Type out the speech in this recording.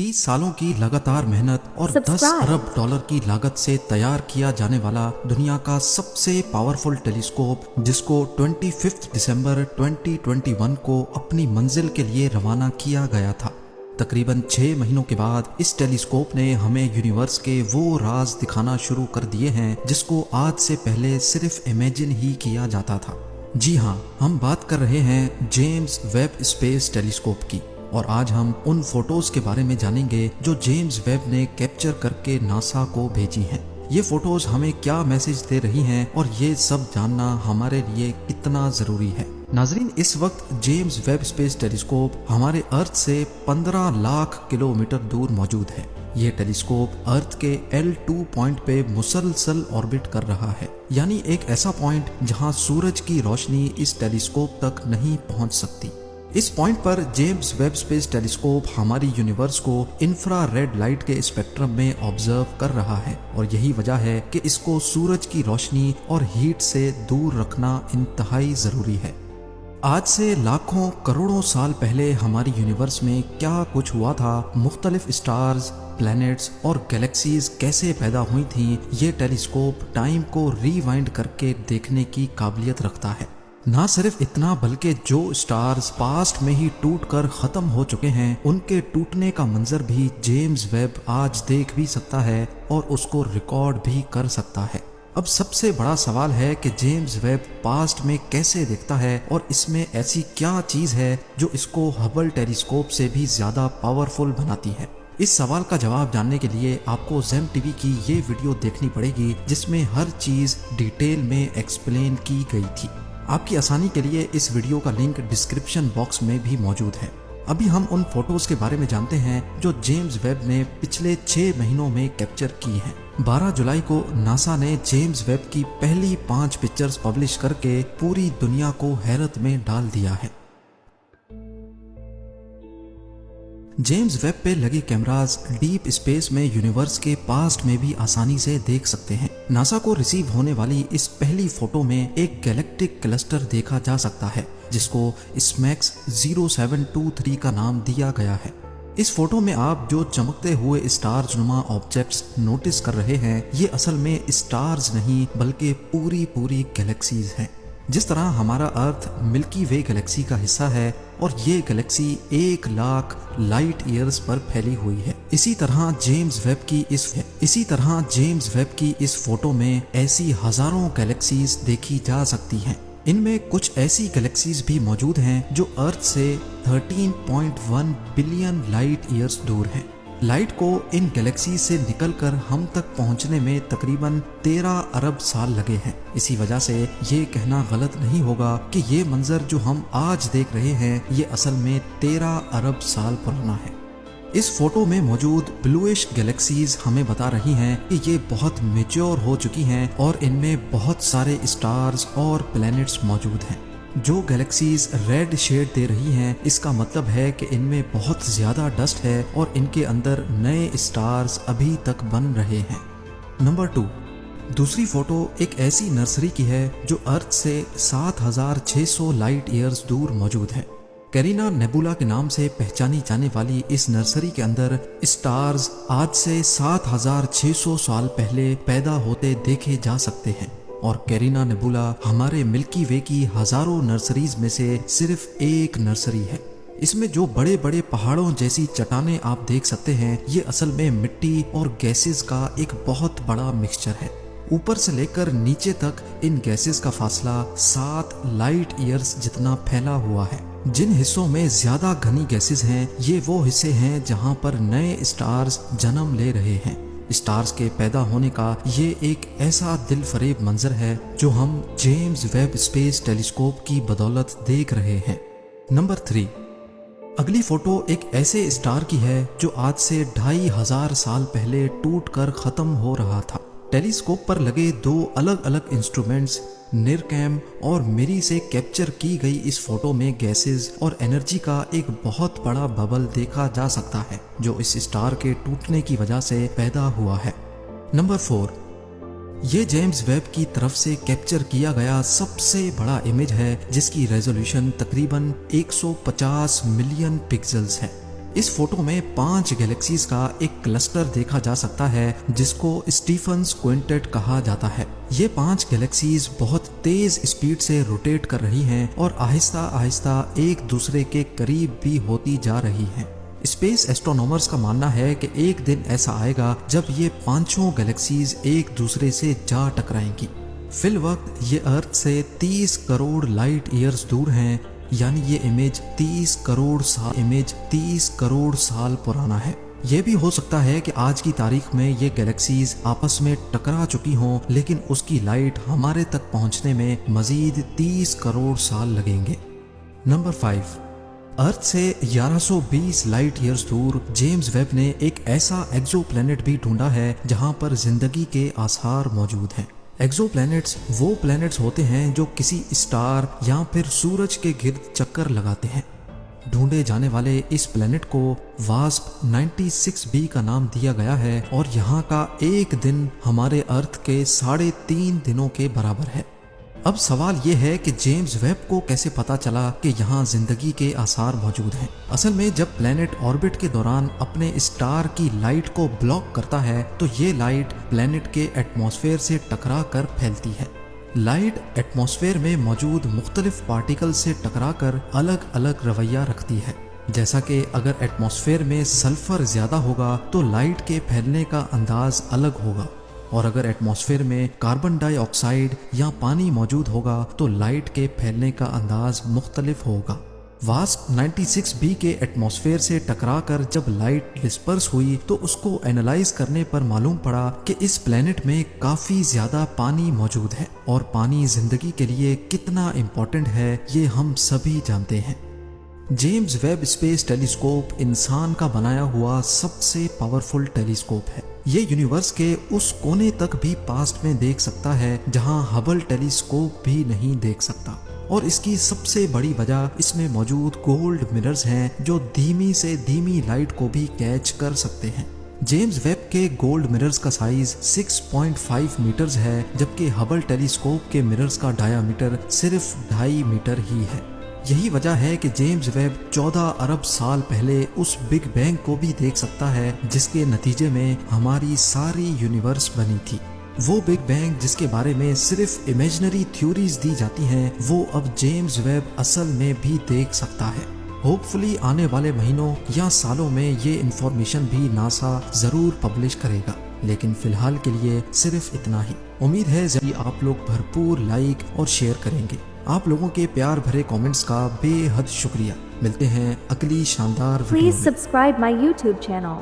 30 सालों की लगातार मेहनत और 10 अरब डॉलर की लागत से तैयार किया जाने वाला दुनिया का सबसे पावरफुल टेलीस्कोप, जिसको 25 दिसंबर 2021 को अपनी मंजिल के लिए रवाना किया गया था। तकरीबन 6 महीनों के बाद इस टेलीस्कोप ने हमें यूनिवर्स के वो राज दिखाना शुरू कर दिए हैं जिसको आज से पहले सिर्फ इमेजिन ही किया जाता था। जी हाँ, हम बात कर रहे हैं जेम्स वेब स्पेस टेलीस्कोप की, और आज हम उन फोटोज के बारे में जानेंगे जो जेम्स वेब ने कैप्चर करके नासा को भेजी हैं। ये फोटोज हमें क्या मैसेज दे रही हैं और ये सब जानना हमारे लिए कितना जरूरी है। नाजरीन, इस वक्त जेम्स वेब स्पेस टेलीस्कोप हमारे अर्थ से 15 लाख किलोमीटर दूर मौजूद है। ये टेलीस्कोप अर्थ के L2 पॉइंट पे मुसलसल ऑर्बिट कर रहा है, यानी एक ऐसा पॉइंट जहां सूरज की रोशनी इस टेलीस्कोप तक नहीं पहुंच सकती। इस पॉइंट पर जेम्स वेब स्पेस टेलीस्कोप हमारी यूनिवर्स को इंफ्रारेड लाइट के स्पेक्ट्रम में ऑब्जर्व कर रहा है, और यही वजह है कि इसको सूरज की रोशनी और हीट से दूर रखना इंतहाई जरूरी है। आज से लाखों करोड़ों साल पहले हमारी यूनिवर्स में क्या कुछ हुआ था, मुख्तलिफ स्टार्स, प्लैनेट्स और गैलेक्सीज कैसे पैदा हुई थी, ये टेलीस्कोप टाइम को रीवाइंड करके देखने की काबिलियत रखता है। ना सिर्फ इतना, बल्कि जो स्टार्स पास्ट में ही टूट कर खत्म हो चुके हैं, उनके टूटने का मंजर भी जेम्स वेब आज देख भी सकता है और उसको रिकॉर्ड भी कर सकता है। अब सबसे बड़ा सवाल है कि जेम्स वेब पास्ट में कैसे देखता है और इसमें ऐसी क्या चीज है जो इसको हबल टेलीस्कोप से भी ज्यादा पावरफुल बनाती है। इस सवाल का जवाब जानने के लिए आपको ज़ेम टीवी की ये वीडियो देखनी पड़ेगी, जिसमें हर चीज डिटेल में एक्सप्लेन की गई थी। आपकी आसानी के लिए इस वीडियो का लिंक डिस्क्रिप्शन बॉक्स में भी मौजूद है। अभी हम उन फोटोज के बारे में जानते हैं जो जेम्स वेब ने पिछले 6 महीनों में कैप्चर की हैं। 12 जुलाई को नासा ने जेम्स वेब की पहली 5 पिक्चर्स पब्लिश करके पूरी दुनिया को हैरत में डाल दिया है। जेम्स वेब पे लगे कैमरास डीप स्पेस में यूनिवर्स के पास्ट में भी आसानी से देख सकते हैं। नासा को रिसीव होने वाली इस पहली फोटो में एक गैलेक्टिक क्लस्टर देखा जा सकता है, जिसको स्मैक्स 0723 का नाम दिया गया है। इस फोटो में आप जो चमकते हुए स्टार्स नुमा ऑब्जेक्ट्स नोटिस कर रहे हैं, ये असल में स्टार्स नहीं बल्कि पूरी गैलेक्सीज हैं। जिस तरह हमारा अर्थ मिल्की वे गैलेक्सी का हिस्सा है और ये गैलेक्सी 1 लाख लाइट ईयर्स पर फैली हुई है, इसी तरह जेम्स वेब की इस फोटो में ऐसी हजारों गैलेक्सीज देखी जा सकती हैं। इनमें कुछ ऐसी गैलेक्सीज भी मौजूद हैं जो अर्थ से 13.1 बिलियन लाइट ईयर्स दूर हैं। लाइट को इन गैलेक्सी से निकलकर हम तक पहुंचने में तकरीबन 13 अरब साल लगे हैं। इसी वजह से ये कहना गलत नहीं होगा कि ये मंजर जो हम आज देख रहे हैं, ये असल में 13 अरब साल पुराना है। इस फोटो में मौजूद ब्लूइश गैलेक्सीज हमें बता रही हैं कि ये बहुत मैच्योर हो चुकी हैं और इनमें बहुत सारे स्टार्स और प्लैनेट्स मौजूद हैं। जो गैलेक्सीज रेड शेड दे रही हैं, इसका मतलब है कि इनमें बहुत ज्यादा डस्ट है और इनके अंदर नए स्टार्स अभी तक बन रहे हैं। नंबर 2, दूसरी फोटो एक ऐसी नर्सरी की है जो अर्थ से 7600 लाइट ईयर्स दूर मौजूद है। कैरिना नेबुला के नाम से पहचानी जाने वाली इस नर्सरी के अंदर स्टार्स आज से 7600 साल पहले पैदा होते देखे जा सकते हैं, और कैरिना नेबुला हमारे मिल्की वे की हजारों नर्सरीज में से सिर्फ एक नर्सरी है। इसमें जो बड़े बड़े पहाड़ों जैसी चट्टानें आप देख सकते हैं, ये असल में मिट्टी और गैसेस का एक बहुत बड़ा मिक्सचर है। ऊपर से लेकर नीचे तक इन गैसेस का फासला 7 लाइट ईयर्स जितना फैला हुआ है। जिन हिस्सों में ज्यादा घनी गैसेस हैं, ये वो हिस्से हैं जहां पर नए स्टार्स जन्म ले रहे हैं। स्टार्स के पैदा होने का ये एक ऐसा दिल फरेब मंजर है जो हम जेम्स वेब स्पेस टेलीस्कोप की बदौलत देख रहे हैं। नंबर 3, अगली फोटो एक ऐसे स्टार की है जो आज से 2500 साल पहले टूटकर खत्म हो रहा था। टेलीस्कोप पर लगे 2 अलग अलग इंस्ट्रूमेंट्स निरकैम और मिरी से कैप्चर की गई इस फोटो में गैसेस और एनर्जी का एक बहुत बड़ा बबल देखा जा सकता है जो इस स्टार के टूटने की वजह से पैदा हुआ है। नंबर 4, ये जेम्स वेब की तरफ से कैप्चर किया गया सबसे बड़ा इमेज है जिसकी रेजोल्यूशन तकरीबन 150 मिलियन पिक्सेल्स है। इस फोटो में 5 गैलेक्सीज का एक क्लस्टर देखा जा सकता है जिसको स्टीफन्स क्विंटेट कहा जाता है। ये 5 गैलेक्सीज बहुत तेज स्पीड से रोटेट कर रही हैं और आहिस्ता आहिस्ता एक दूसरे के करीब भी होती जा रही हैं। स्पेस एस्ट्रोनॉमर्स का मानना है कि एक दिन ऐसा आएगा जब ये पांचों गैलेक्सीज एक दूसरे से जा टकराएंगी। फिल वक्त ये अर्थ से 30 करोड़ लाइट ईयर्स दूर हैं, यानी ये इमेज 30 करोड़ साल पुराना है। ये भी हो सकता है कि आज की तारीख में ये गैलेक्सीज आपस में टकरा चुकी हों, लेकिन उसकी लाइट हमारे तक पहुंचने में मजीद 30 करोड़ साल लगेंगे। नंबर 5, अर्थ से 1120 लाइट ईयर्स दूर जेम्स वेब ने एक ऐसा एक्सोप्लैनेट भी ढूंढा है जहां पर जिंदगी के आसार मौजूद हैं। एक्सोप्लैनेट्स वो प्लैनेट्स होते हैं जो किसी स्टार या फिर सूरज के गिर्द चक्कर लगाते हैं। ढूंढे जाने वाले इस प्लैनेट को वास्प 96b का नाम दिया गया है और यहाँ का एक दिन हमारे अर्थ के 3.5 दिनों के बराबर है। अब सवाल ये है कि जेम्स वेब को कैसे पता चला कि यहाँ जिंदगी के आसार मौजूद हैं। असल में जब प्लैनेट ऑर्बिट के दौरान अपने स्टार की लाइट को ब्लॉक करता है तो ये लाइट प्लैनेट के एटमॉस्फेयर से टकरा कर फैलती है। लाइट एटमॉस्फेयर में मौजूद मुख्तलिफ पार्टिकल से टकरा कर अलग अलग रवैया रखती है। जैसा कि अगर एटमॉस्फेयर में सल्फर ज्यादा होगा तो लाइट के फैलने का अंदाज अलग होगा, और अगर एटमॉस्फेयर में कार्बन डाइऑक्साइड या पानी मौजूद होगा तो लाइट के फैलने का अंदाज मुख्तलिफ होगा। वास्प 96b के एटमॉस्फेयर से टकराकर जब लाइट डिस्पर्स हुई तो उसको एनालाइज करने पर मालूम पड़ा कि इस प्लेनेट में काफी ज्यादा पानी मौजूद है, और पानी जिंदगी के लिए कितना इम्पोर्टेंट है ये हम सभी जानते हैं। जेम्स वेब स्पेस टेलीस्कोप इंसान का बनाया हुआ सबसे पावरफुल टेलीस्कोप है। ये यूनिवर्स के उस कोने तक भी पास्ट में देख सकता है जहां हबल टेलीस्कोप भी नहीं देख सकता, और इसकी सबसे बड़ी वजह इसमें मौजूद गोल्ड मिरर्स हैं जो धीमी से धीमी लाइट को भी कैच कर सकते हैं। जेम्स वेब के गोल्ड मिरर्स का साइज 6.5 मीटर्स है, जबकि हबल टेलीस्कोप के मिरर्स का डायामीटर सिर्फ 2.5 मीटर ही है। यही वजह है कि जेम्स वेब 14 अरब साल पहले उस बिग बैंग को भी देख सकता है जिसके नतीजे में हमारी सारी यूनिवर्स बनी थी। वो बिग बैंग जिसके बारे में सिर्फ इमेजिनरी थ्योरीज दी जाती हैं, वो अब जेम्स वेब असल में भी देख सकता है। होपफुली आने वाले महीनों या सालों में ये इंफॉर्मेशन भी नासा जरूर पब्लिश करेगा, लेकिन फिलहाल के लिए सिर्फ इतना ही। उम्मीद है जल्दी आप लोग भरपूर लाइक और शेयर करेंगे। आप लोगों के प्यार भरे कमेंट्स का बेहद शुक्रिया। मिलते हैं अगली शानदार वीडियो में। Please subscribe my YouTube channel.